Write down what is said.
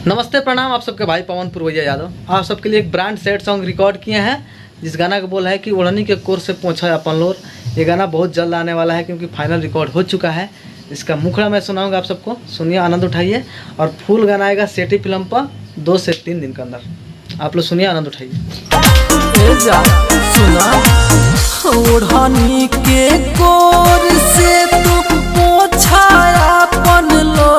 नमस्ते प्रणाम आप सबके भाई पवन पुरवैया यादव आप सबके लिए एक ब्रांड सेट सॉन्ग रिकॉर्ड किए हैं। जिस गाना का बोल है कि ओढ़नी के कोर से पहुँचा अपन लोर। ये गाना बहुत जल्द आने वाला है क्योंकि फाइनल रिकॉर्ड हो चुका है। इसका मुखड़ा मैं सुनाऊंगा, आप सबको सुनिए, आनंद उठाइए। और फुल गाना आएगा सेठी फिल्म पर 2 से 3 दिन के अंदर। आप लोग सुनिए, आनंद उठाइए। ओढ़नी के कोर से तू पोछा अपन लो